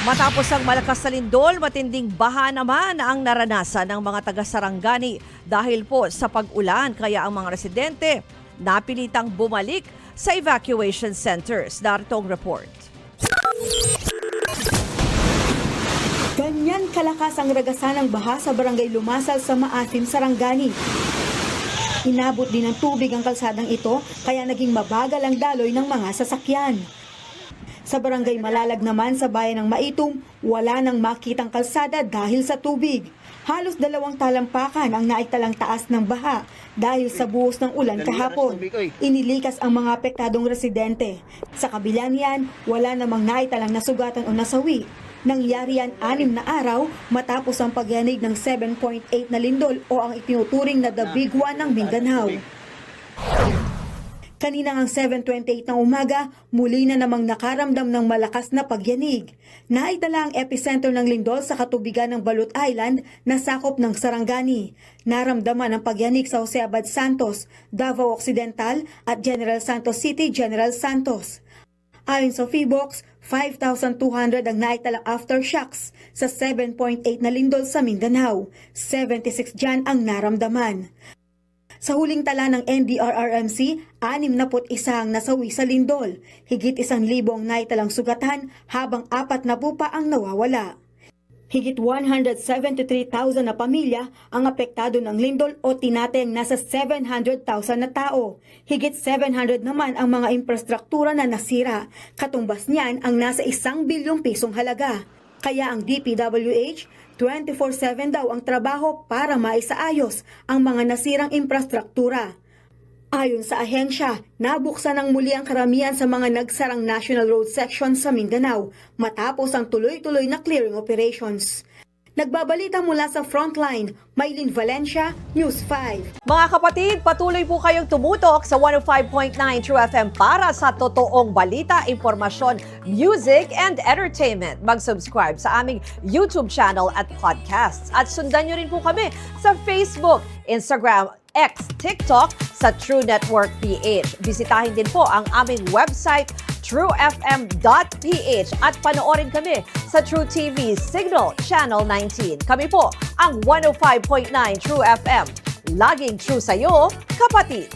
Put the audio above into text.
Matapos ang malakas na lindol, matinding baha naman ang naranasan ng mga taga-Sarangani dahil po sa pag-ulan, kaya ang mga residente napilitang bumalik sa evacuation centers. Narito ang report. Ganyan kalakas ang ragasan ng baha sa barangay Lumasal sa Maasim, Sarangani. Inabot din ng tubig ang kalsadang ito kaya naging mabagal ang daloy ng mga sasakyan. Sa barangay Malalag naman sa bayan ng Maitum, wala nang makitang kalsada dahil sa tubig. Halos 2 talampakan ang naitalang taas ng baha dahil sa buhos ng ulan kahapon. Inilikas ang mga apektadong residente. Sa kabila niyan, wala namang naitalang nasugatan o nasawi. Nangyari yan 6 na araw matapos ang pagyanig ng 7.8 na lindol o ang itinuturing na the big one ng Mindanao. Kanina ang 7:28 ng umaga, muli na namang nakaramdam ng malakas na pagyanig. Naitala ang epicenter ng lindol sa katubigan ng Balut Island na sakop ng Sarangani. Naramdaman ang pagyanig sa Jose Abad Santos, Davao Occidental at General Santos City, General Santos. Ayon sa PHIVOLCS, 5,200 ang naitalang aftershocks sa 7.8 na lindol sa Mindanao. 76 dyan ang naramdaman. Sa huling tala ng NDRRMC, 61 ang nasawi sa lindol. Higit 1,000 ang naitalang sugatan habang 4 na po pa ang nawawala. Higit 173,000 na pamilya ang apektado ng lindol o tinatayang nasa 700,000 na tao. Higit 700 naman ang mga infrastruktura na nasira. Katumbas niyan ang nasa 1 bilyong pisong halaga. Kaya ang DPWH, 24/7 daw ang trabaho para maisaayos ang mga nasirang infrastruktura. Ayon sa ahensya, nabuksan ng muli ang karamihan sa mga nagsarang National Road section sa Mindanao matapos ang tuloy-tuloy na clearing operations. Nagbabalita mula sa Frontline, Maylin Valencia, News 5. Mga kapatid, patuloy po kayong tumutok sa 105.9 True FM para sa totoong balita, impormasyon, music, and entertainment. Mag-subscribe sa aming YouTube channel at podcasts. At sundan nyo rin po kami sa Facebook, Instagram, X, TikTok sa True Network PH. Bisitahin din po ang aming website, truefm.ph at panoorin kami sa True TV Signal Channel 19. Kami po ang 105.9 True FM. Laging true sa'yo, kapatid!